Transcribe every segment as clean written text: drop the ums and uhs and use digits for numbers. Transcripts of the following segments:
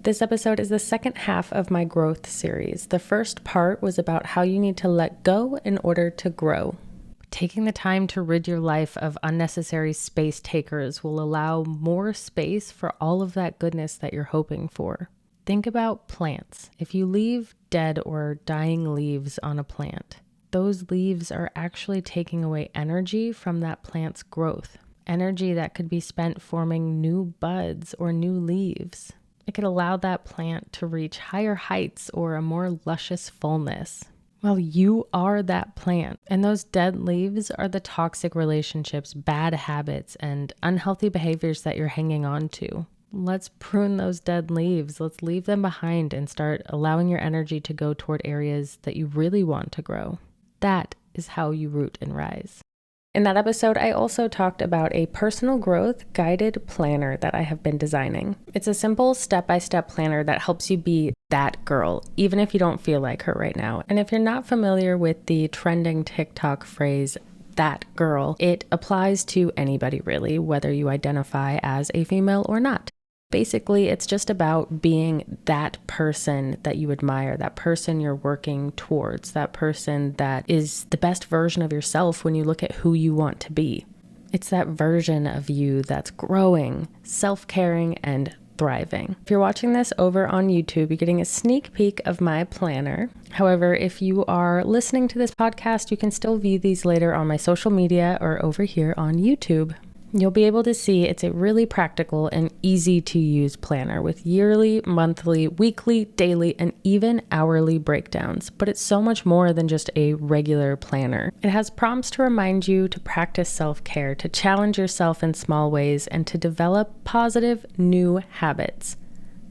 This episode is the second half of my growth series. The first part was about how you need to let go in order to grow. Taking the time to rid your life of unnecessary space takers will allow more space for all of that goodness that you're hoping for. Think about plants. If you leave dead or dying leaves on a plant, those leaves are actually taking away energy from that plant's growth. Energy that could be spent forming new buds or new leaves. It could allow that plant to reach higher heights or a more luscious fullness. Well, you are that plant, and those dead leaves are the toxic relationships, bad habits, and unhealthy behaviors that you're hanging on to. Let's prune those dead leaves. Let's leave them behind and start allowing your energy to go toward areas that you really want to grow. That is how you root and rise. In that episode, I also talked about a personal growth guided planner that I have been designing. It's a simple step-by-step planner that helps you be that girl, even if you don't feel like her right now. And if you're not familiar with the trending TikTok phrase, that girl, it applies to anybody really, whether you identify as a female or not. Basically, it's just about being that person that you admire, that person you're working towards, that person that is the best version of yourself when you look at who you want to be. It's that version of you that's growing, self-caring, and thriving. If you're watching this over on YouTube, you're getting a sneak peek of my planner. However, if you are listening to this podcast, you can still view these later on my social media or over here on YouTube. You'll be able to see it's a really practical and easy to use planner with yearly, monthly, weekly, daily, and even hourly breakdowns. But it's so much more than just a regular planner. It has prompts to remind you to practice self-care, to challenge yourself in small ways, and to develop positive new habits.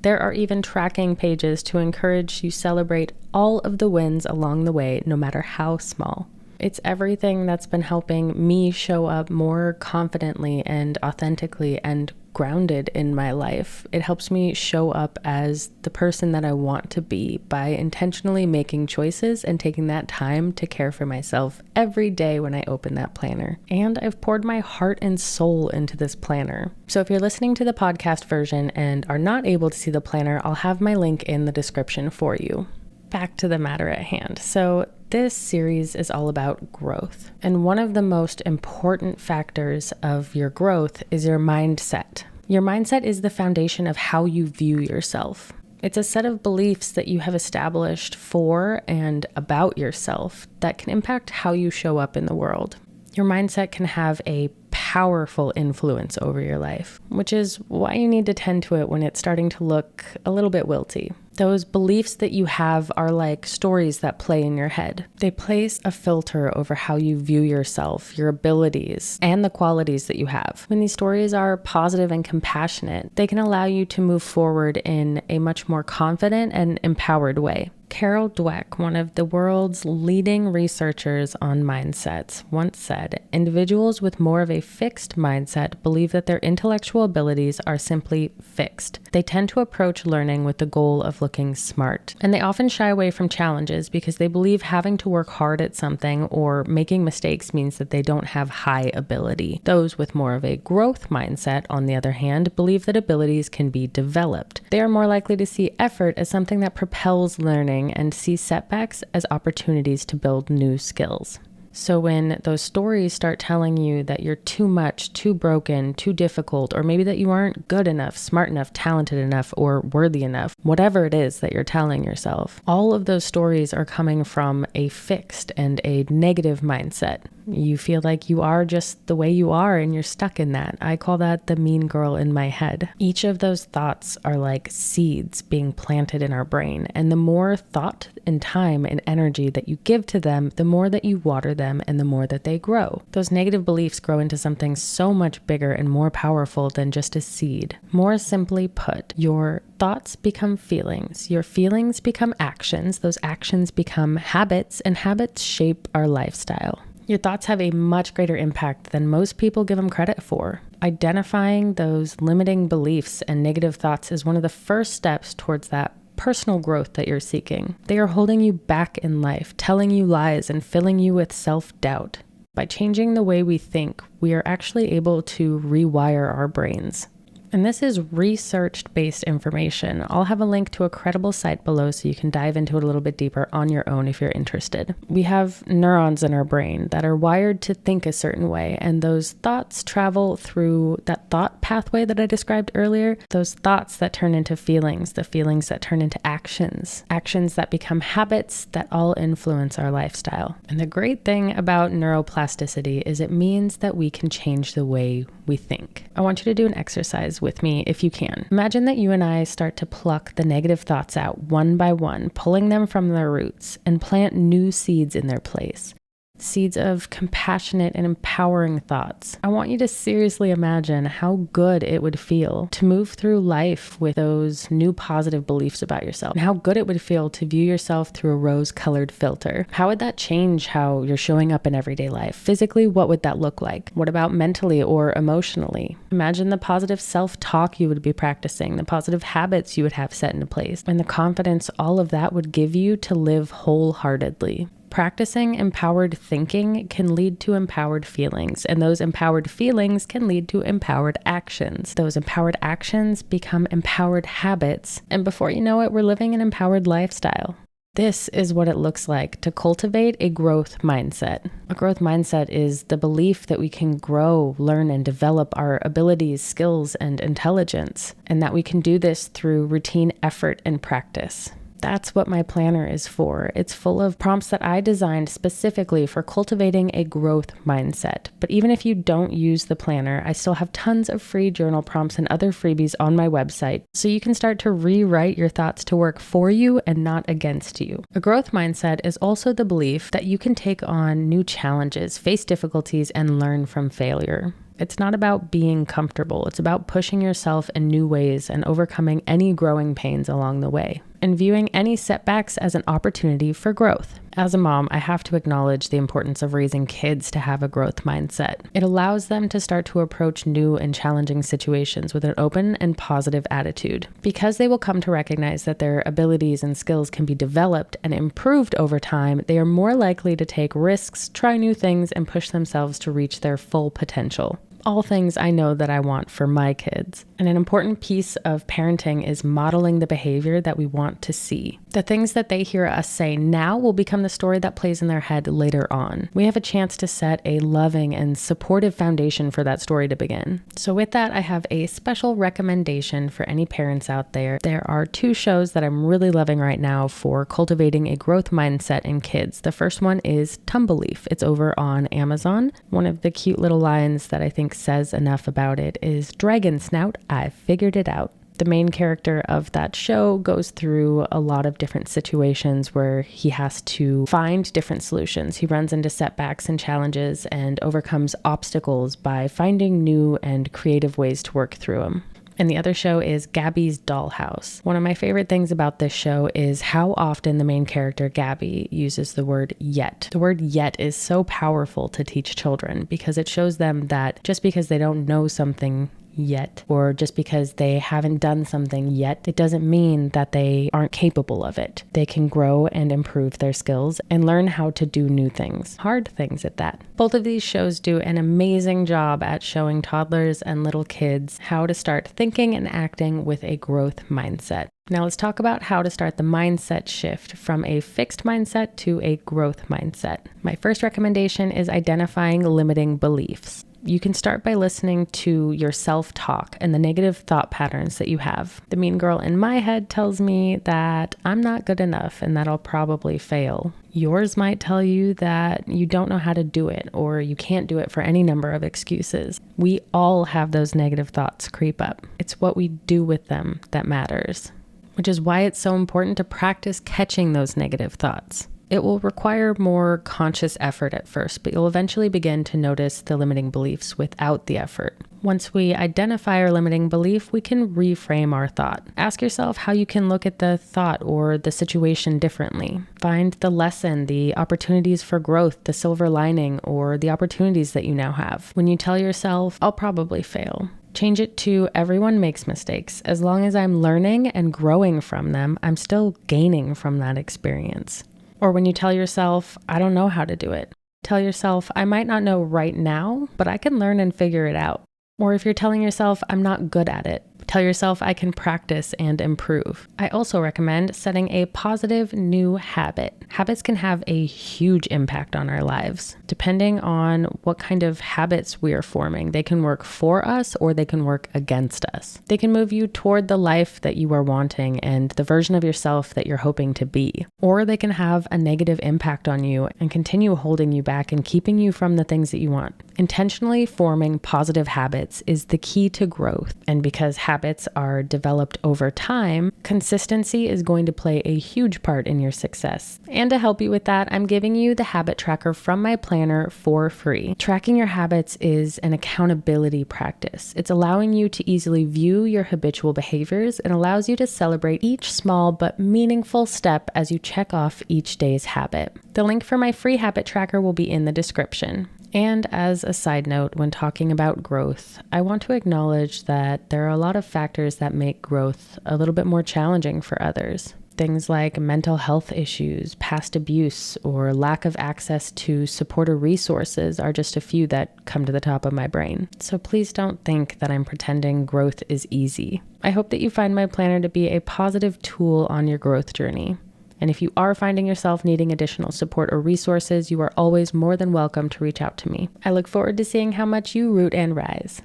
There are even tracking pages to encourage you celebrate all of the wins along the way, no matter how small. It's everything that's been helping me show up more confidently and authentically and grounded in my life. It helps me show up as the person that I want to be by intentionally making choices and taking that time to care for myself every day when I open that planner. And I've poured my heart and soul into this planner. So if you're listening to the podcast version and are not able to see the planner, I'll have my link in the description for you. Back to the matter at hand. So this series is all about growth. And one of the most important factors of your growth is your mindset. Your mindset is the foundation of how you view yourself. It's a set of beliefs that you have established for and about yourself that can impact how you show up in the world. Your mindset can have a powerful influence over your life, which is why you need to tend to it when it's starting to look a little bit wilty. Those beliefs that you have are like stories that play in your head. They place a filter over how you view yourself, your abilities, and the qualities that you have. When these stories are positive and compassionate, they can allow you to move forward in a much more confident and empowered way. Carol Dweck, one of the world's leading researchers on mindsets, once said, "Individuals with more of a fixed mindset believe that their intellectual abilities are simply fixed. They tend to approach learning with the goal of looking smart, and they often shy away from challenges because they believe having to work hard at something or making mistakes means that they don't have high ability. Those with more of a growth mindset, on the other hand, believe that abilities can be developed. They are more likely to see effort as something that propels learning and see setbacks as opportunities to build new skills." So when those stories start telling you that you're too much, too broken, too difficult, or maybe that you aren't good enough, smart enough, talented enough, or worthy enough, whatever it is that you're telling yourself, all of those stories are coming from a fixed and a negative mindset. You feel like you are just the way you are and you're stuck in that. I call that the mean girl in my head. Each of those thoughts are like seeds being planted in our brain. And the more thought and time and energy that you give to them, the more that you water them and the more that they grow. Those negative beliefs grow into something so much bigger and more powerful than just a seed. More simply put, your thoughts become feelings. Your feelings become actions. Those actions become habits, and habits shape our lifestyle. Your thoughts have a much greater impact than most people give them credit for. Identifying those limiting beliefs and negative thoughts is one of the first steps towards that personal growth that you're seeking. They are holding you back in life, telling you lies, and filling you with self-doubt. By changing the way we think, we are actually able to rewire our brains. And this is research-based information. I'll have a link to a credible site below so you can dive into it a little bit deeper on your own if you're interested. We have neurons in our brain that are wired to think a certain way, and those thoughts travel through that thought pathway that I described earlier, those thoughts that turn into feelings, the feelings that turn into actions, actions that become habits that all influence our lifestyle. And the great thing about neuroplasticity is it means that we can change the way we think. I want you to do an exercise with me if you can. Imagine that you and I start to pluck the negative thoughts out one by one, pulling them from their roots and plant new seeds in their place. Seeds of compassionate and empowering thoughts. I want you to seriously imagine how good it would feel to move through life with those new positive beliefs about yourself, and how good it would feel to view yourself through a rose-colored filter. How would that change how you're showing up in everyday life? Physically, what would that look like? What about mentally or emotionally? Imagine the positive self-talk you would be practicing, the positive habits you would have set into place, and the confidence all of that would give you to live wholeheartedly. Practicing empowered thinking can lead to empowered feelings, and those empowered feelings can lead to empowered actions. Those empowered actions become empowered habits, and before you know it, we're living an empowered lifestyle. This is what it looks like to cultivate a growth mindset. A growth mindset is the belief that we can grow, learn, and develop our abilities, skills, and intelligence, and that we can do this through routine effort and practice. That's what my planner is for. It's full of prompts that I designed specifically for cultivating a growth mindset. But even if you don't use the planner, I still have tons of free journal prompts and other freebies on my website, so you can start to rewrite your thoughts to work for you and not against you. A growth mindset is also the belief that you can take on new challenges, face difficulties, and learn from failure. It's not about being comfortable. It's about pushing yourself in new ways and overcoming any growing pains along the way, and viewing any setbacks as an opportunity for growth. As a mom, I have to acknowledge the importance of raising kids to have a growth mindset. It allows them to start to approach new and challenging situations with an open and positive attitude. Because they will come to recognize that their abilities and skills can be developed and improved over time, they are more likely to take risks, try new things, and push themselves to reach their full potential. All things I know that I want for my kids. And an important piece of parenting is modeling the behavior that we want to see. The things that they hear us say now will become the story that plays in their head later on. We have a chance to set a loving and supportive foundation for that story to begin. So with that, I have a special recommendation for any parents out there. There are 2 shows that I'm really loving right now for cultivating a growth mindset in kids. The first one is Tumbleleaf. It's over on Amazon. One of the cute little lines that I think says enough about it is, "Dragon Snout, I figured it out." The main character of that show goes through a lot of different situations where he has to find different solutions. He runs into setbacks and challenges and overcomes obstacles by finding new and creative ways to work through them. And the other show is Gabby's Dollhouse. One of my favorite things about this show is how often the main character, Gabby, uses the word yet. The word yet is so powerful to teach children because it shows them that just because they don't know something yet, or just because they haven't done something yet, it doesn't mean that they aren't capable of it. They can grow and improve their skills and learn how to do new things, hard things at that. Both of these shows do an amazing job at showing toddlers and little kids how to start thinking and acting with a growth mindset. Now let's talk about how to start the mindset shift from a fixed mindset to a growth mindset. My first recommendation is identifying limiting beliefs. You can start by listening to your self-talk and the negative thought patterns that you have. The mean girl in my head tells me that I'm not good enough and that I'll probably fail. Yours might tell you that you don't know how to do it or you can't do it for any number of excuses. We all have those negative thoughts creep up. It's what we do with them that matters, which is why it's so important to practice catching those negative thoughts. It will require more conscious effort at first, but you'll eventually begin to notice the limiting beliefs without the effort. Once we identify our limiting belief, we can reframe our thought. Ask yourself how you can look at the thought or the situation differently. Find the lesson, the opportunities for growth, the silver lining, or the opportunities that you now have. When you tell yourself, "I'll probably fail," change it to "Everyone makes mistakes. As long as I'm learning and growing from them, I'm still gaining from that experience." Or when you tell yourself, "I don't know how to do it," tell yourself, "I might not know right now, but I can learn and figure it out." Or if you're telling yourself, I'm not good at it, tell yourself I can practice and improve. I also recommend setting a positive new habit. Habits can have a huge impact on our lives. Depending on what kind of habits we are forming, they can work for us or they can work against us. They can move you toward the life that you are wanting and the version of yourself that you're hoping to be. Or they can have a negative impact on you and continue holding you back and keeping you from the things that you want. Intentionally forming positive habits is the key to growth. And because habits are developed over time, consistency is going to play a huge part in your success. And to help you with that, I'm giving you the habit tracker from my planner for free. Tracking your habits is an accountability practice. It's allowing you to easily view your habitual behaviors and allows you to celebrate each small but meaningful step as you check off each day's habit. The link for my free habit tracker will be in the description. And as a side note, when talking about growth, I want to acknowledge that there are a lot of factors that make growth a little bit more challenging for others. Things like mental health issues, past abuse, or lack of access to support or resources are just a few that come to the top of my brain. So please don't think that I'm pretending growth is easy. I hope that you find my planner to be a positive tool on your growth journey. And if you are finding yourself needing additional support or resources, you are always more than welcome to reach out to me. I look forward to seeing how much you root and rise.